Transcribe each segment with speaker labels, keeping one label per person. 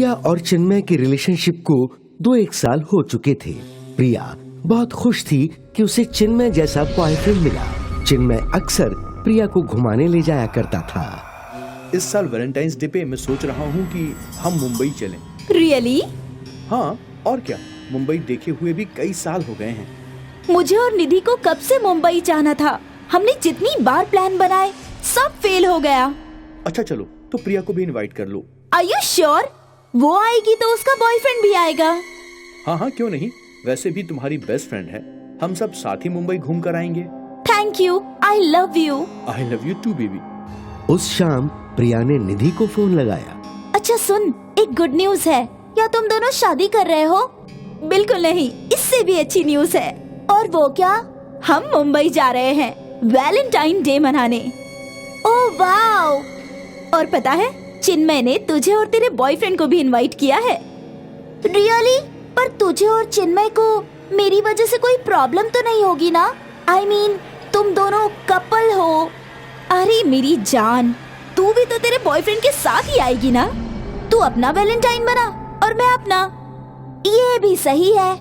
Speaker 1: प्रिया और चिन्मय की रिलेशनशिप को 2-1 साल हो चुके थे। प्रिया बहुत खुश थी कि उसे चिन्मय जैसा बॉयफ्रेंड मिला। चिन्मय अक्सर प्रिया को घुमाने ले जाया करता था।
Speaker 2: इस साल वैलेंटाइंस डे पे मैं सोच रहा हूँ कि हम मुंबई चलें।
Speaker 3: रियली?
Speaker 2: हाँ, और क्या, मुंबई देखे हुए भी कई साल हो गए हैं।
Speaker 3: मुझे और निधि को कब से मुंबई जाना था। हमने जितनी बार प्लान बनाए सब फेल हो गया।
Speaker 2: अच्छा चलो, तो प्रिया को भी इनवाइट कर लो।
Speaker 3: Are you sure? वो आएगी तो उसका बॉयफ्रेंड भी आएगा।
Speaker 2: हाँ हाँ, क्यों नहीं, वैसे भी तुम्हारी बेस्ट फ्रेंड है। हम सब साथ ही मुंबई घूम कर आएंगे।
Speaker 3: Thank you, I love you.
Speaker 2: I love you too baby.
Speaker 1: उस शाम प्रिया ने निधि को फोन लगाया।
Speaker 3: अच्छा सुन, एक गुड न्यूज है। क्या तुम दोनों शादी कर रहे हो? बिल्कुल नहीं, इससे भी अच्छी न्यूज है। और वो क्या? हम मुंबई जा रहे हैं वैलेंटाइन डे मनाने। Oh wow! और पता है, चिन्मय ने तुझे और तेरे बॉयफ्रेंड को भी इनवाइट किया है। रियली? पर तुझे और चिन्मय को मेरी वजह से कोई प्रॉब्लम तो नहीं होगी ना? आई मीन, तुम दोनों कपल हो। अरे मेरी जान, तू भी तो तेरे बॉयफ्रेंड के साथ ही आएगी ना? तू अपना वैलेंटाइन बना और मैं अपना। ये भी सही है।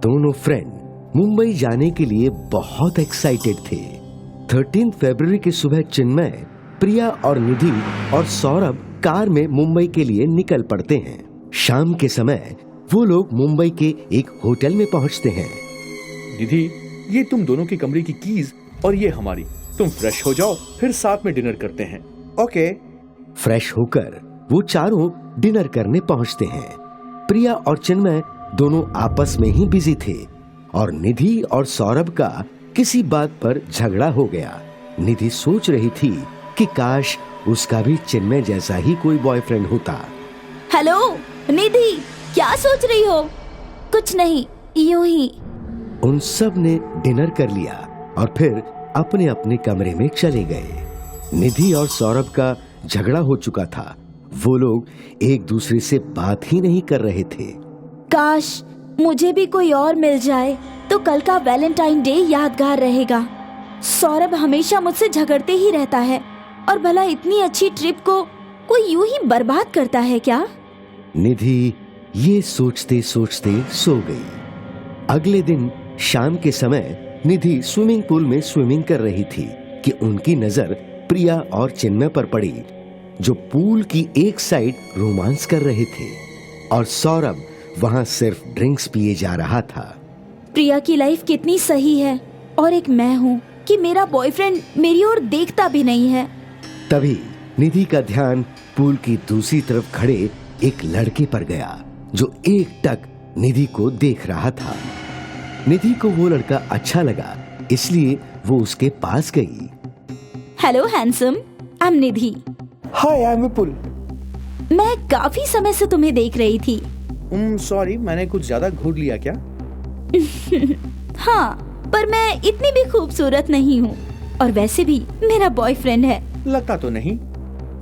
Speaker 1: दोनों फ्रेंड मुंबई जाने के लिए बहुत एक्साइटेड थे। 13 फरवरी की सुबह चिन्मय, प्रिया और निधि और सौरभ कार में मुंबई के लिए निकल पड़ते हैं। शाम के समय वो लोग मुंबई के एक होटल में पहुंचते हैं।
Speaker 2: निधि, ये तुम दोनों के कमरे की कीज और ये हमारी। तुम फ्रेश हो जाओ, फिर साथ में डिनर करते हैं। ओके।
Speaker 1: फ्रेश होकर वो चारों डिनर करने पहुंचते हैं। प्रिया और चिन्मय दोनों आपस में ही बिजी थे और निधि और सौरभ का किसी बात पर झगड़ा हो गया। निधि सोच रही थी कि काश उसका भी चिन्मय जैसा ही कोई बॉयफ्रेंड होता।
Speaker 3: हेलो निधि, क्या सोच रही हो? कुछ नहीं, यूं ही।
Speaker 1: उन सब ने डिनर कर लिया और फिर अपने अपने कमरे में चले गए। निधि और सौरभ का झगड़ा हो चुका था। वो लोग एक दूसरे से बात ही नहीं कर रहे थे।
Speaker 3: काश मुझे भी कोई और मिल जाए तो कल का वैलेंटाइन डे यादगार रहेगा। सौरभ हमेशा मुझसे झगड़ते ही रहता है और भला इतनी अच्छी ट्रिप को कोई यूं ही बर्बाद करता है क्या?
Speaker 1: निधि ये सोचते सोचते सो गई। अगले दिन शाम के समय निधि स्विमिंग पूल में स्विमिंग कर रही थी कि उनकी नजर प्रिया और चिन्मय पर पड़ी, जो पूल की एक साइड रोमांस कर रहे थे और सौरभ वहां सिर्फ ड्रिंक्स पिए जा रहा था।
Speaker 3: प्रिया की लाइफ कितनी सही है और एक मैं हूँ कि मेरा बॉयफ्रेंड मेरी ओर देखता भी नहीं है।
Speaker 1: तभी निधि का ध्यान पूल की दूसरी तरफ खड़े एक लड़के पर गया जो एकटक निधि को देख रहा था। निधि को वो लड़का अच्छा लगा, इसलिए वो उसके पास गई।
Speaker 3: Hello handsome, I am Nidhi.
Speaker 2: Hi, I am Vipul.
Speaker 3: मैं काफी समय से तुम्हें देख रही थी।
Speaker 2: सॉरी, मैंने कुछ ज्यादा घूर लिया क्या?
Speaker 3: हाँ, पर मैं इतनी भी खूबसूरत नहीं हूँ और वैसे भी मेरा बॉयफ्रेंड है।
Speaker 2: लगता तो नहीं।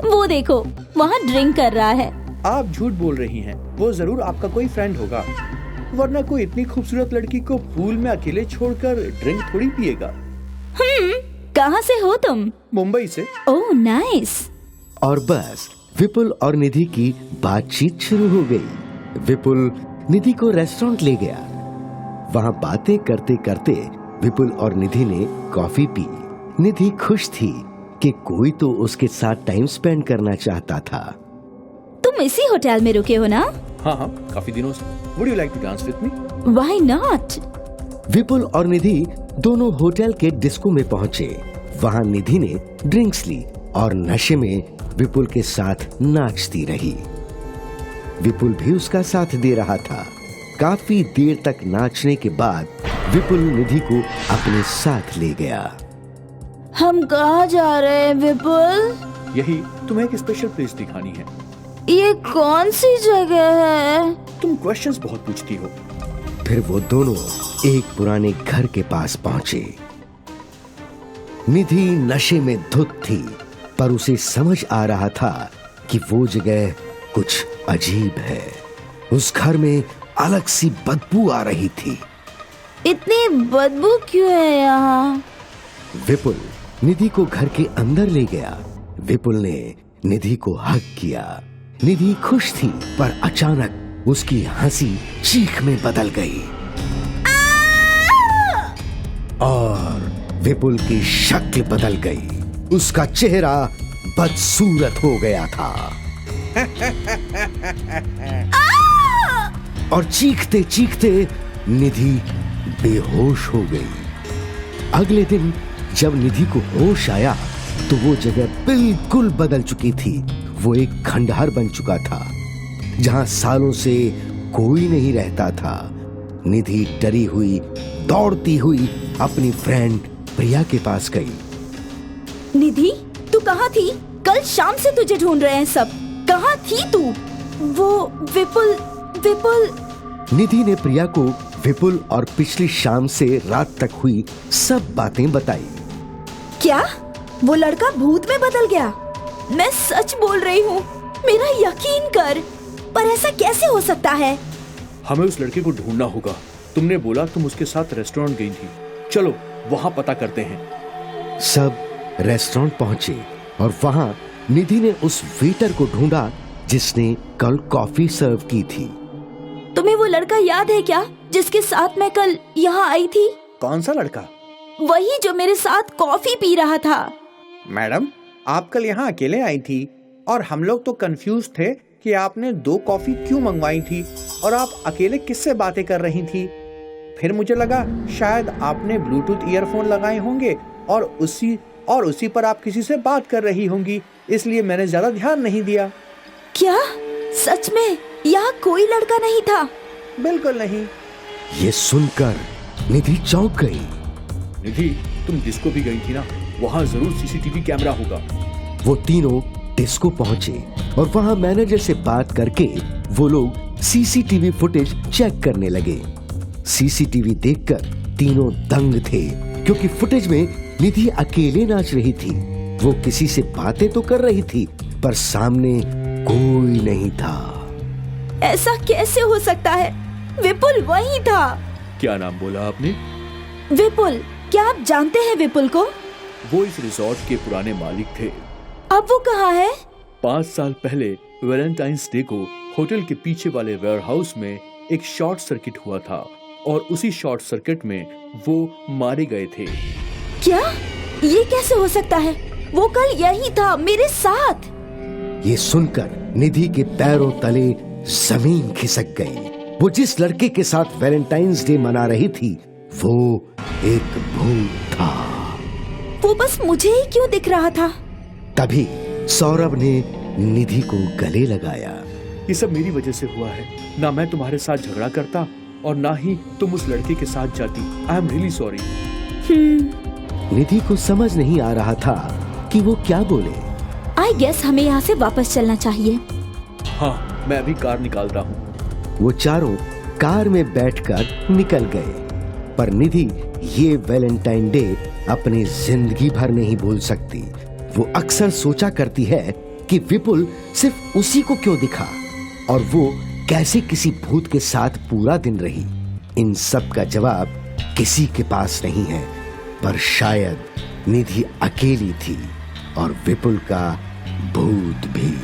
Speaker 3: वो देखो, वहाँ ड्रिंक कर रहा है।
Speaker 2: आप झूठ बोल रही हैं। वो जरूर आपका कोई फ्रेंड होगा, वरना कोई इतनी खूबसूरत लड़की को पूल में अकेले छोड़कर ड्रिंक थोड़ी पिएगा।
Speaker 3: कहाँ से हो तुम?
Speaker 2: मुंबई से।
Speaker 3: Oh nice.
Speaker 1: और बस विपुल और निधि की बातचीत शुरू हो गई। विपुल निधि को रेस्टोरेंट ले गया। वहाँ बातें करते करते विपुल और निधि ने कॉफी पी। निधि खुश थी कि कोई तो उसके साथ टाइम स्पेंड करना चाहता था।
Speaker 3: तुम इसी होटल में रुके हो ना?
Speaker 2: हाँ हाँ, काफी दिनों से। Would you like to dance with me?
Speaker 3: Why not?
Speaker 1: विपुल और निधि दोनों होटल के डिस्को में पहुंचे। वहाँ निधि ने ड्रिंक्स ली और नशे में विपुल के साथ नाचती रही। विपुल भी उसका साथ दे रहा था। काफी देर तक नाचने के बाद विपुल निधि को अपने साथ ले गया।
Speaker 3: हम कहाँ जा रहे हैं विपुल?
Speaker 2: यही तुम्हें एक स्पेशल प्लेस दिखानी है।
Speaker 3: ये कौन सी जगह है?
Speaker 2: तुम क्वेश्चंस बहुत पूछती हो।
Speaker 1: फिर वो दोनों एक पुराने घर के पास पहुंचे। निधि नशे में धुत थी, पर उसे समझ आ रहा था कि वो जगह कुछ अजीब है। उस घर में अलग सी बदबू आ रही थी।
Speaker 3: इतनी बदबू क्यों है यहाँ?
Speaker 1: विपुल निधि को घर के अंदर ले गया। विपुल ने निधि को हग किया। निधि खुश थी, पर अचानक उसकी हंसी चीख में बदल गई और विपुल की शक्ल बदल गई। उसका चेहरा बदसूरत हो गया था और चीखते चीखते निधि बेहोश हो गई। अगले दिन जब निधि को होश आया तो वो जगह बिल्कुल बदल चुकी थी। वो एक खंडहर बन चुका था जहां सालों से कोई नहीं रहता था। निधि डरी हुई दौड़ती हुई अपनी फ्रेंड प्रिया के पास गई।
Speaker 3: निधि, तू कहाँ थी? कल शाम से तुझे ढूंढ रहे हैं सब। कहाँ थी तू? वो विपुल
Speaker 1: निधि ने प्रिया को विपुल और पिछली शाम से रात तक हुई सब बातें बताई।
Speaker 3: क्या वो लड़का भूत में बदल गया? मैं सच बोल रही हूँ, मेरा यकीन कर। पर ऐसा कैसे हो सकता है?
Speaker 2: हमें उस लड़के को ढूंढना होगा। तुमने बोला तुम उसके साथ रेस्टोरेंट गई थी। चलो वहाँ पता करते हैं।
Speaker 1: सब रेस्टोरेंट पहुंचे और वहां निधि ने उस वेटर को ढूंढा जिसने कल कॉफी सर्व की थी।
Speaker 3: तुम्हें वो लड़का याद है क्या, जिसके साथ मैं कल यहाँ आई थी?
Speaker 2: कौन सा लड़का?
Speaker 3: वही जो मेरे साथ कॉफी पी रहा था।
Speaker 2: मैडम, आप कल यहाँ अकेले आई थी और हम लोग तो कंफ्यूज थे कि आपने 2 कॉफी क्यों मंगवाई थी और आप अकेले किससे बातें कर रही थी। फिर मुझे लगा शायद आपने ब्लूटूथ ईयरफोन लगाए होंगे और उसी पर आप किसी से बात कर रही होंगी, इसलिए मैंने ज्यादा ध्यान नहीं दिया।
Speaker 3: क्या सच में यहाँ कोई लड़का नहीं था?
Speaker 2: बिल्कुल नहीं।
Speaker 1: ये सुनकर निधि चौंक गई।
Speaker 2: निधि, तुम डिस्को भी गई थी ना, वहाँ जरूर सीसीटीवी कैमरा होगा।
Speaker 1: वो तीनों डिस्को पहुंचे और वहां मैनेजर से बात करके वो लोग सीसीटीवी फुटेज चेक करने लगे। सीसीटीवी देखकर तीनों दंग थे, क्योंकि फुटेज में निधि अकेले नाच रही थी। वो किसी से बातें तो कर रही थी, पर सामने कोई नहीं था।
Speaker 3: ऐसा कैसे हो सकता है? विपुल वही था।
Speaker 2: क्या नाम बोला आपने?
Speaker 3: विपुल। क्या आप जानते हैं विपुल को?
Speaker 2: वो इस रिजॉर्ट के पुराने मालिक थे।
Speaker 3: अब वो कहाँ है?
Speaker 2: 5 साल पहले वैलेंटाइंस डे को होटल के पीछे वाले वेयर हाउस में एक शॉर्ट सर्किट हुआ था और उसी शॉर्ट सर्किट में वो मारे गए थे।
Speaker 3: क्या? ये कैसे हो सकता है? वो कल यही था मेरे साथ।
Speaker 1: ये सुनकर निधि के पैरों तले जमीन खिसक गई। वो जिस लड़के के साथ वैलेंटाइंस डे मना रही थी वो एक भूत था।
Speaker 3: वो बस मुझे ही क्यों दिख रहा था?
Speaker 2: तभी
Speaker 1: सौरभ ने निधि को गले लगाया।
Speaker 2: ये सब मेरी वजह से हुआ है। ना मैं तुम्हारे साथ झगड़ा करता और ना ही तुम उस लड़के के साथ जाती। I am really sorry.
Speaker 1: Nidhi को समझ नहीं आ रहा था कि वो क्या बोले।
Speaker 3: आई गेस हमें यहाँ से वापस चलना चाहिए।
Speaker 2: हाँ, मैं अभी कार निकालता हूँ।
Speaker 1: वो चारों कार में बैठकर निकल गए। पर निधि ये वैलेंटाइन डे अपनी जिंदगी भर नहीं भूल सकती। वो अक्सर सोचा करती है कि विपुल सिर्फ उसी को क्यों दिखा और वो कैसे किसी भूत के साथ पूरा दिन रही। इन सब का जवाब किसी के पास नहीं है, पर शायद निधि अकेली थी और विपुल का भूत भी।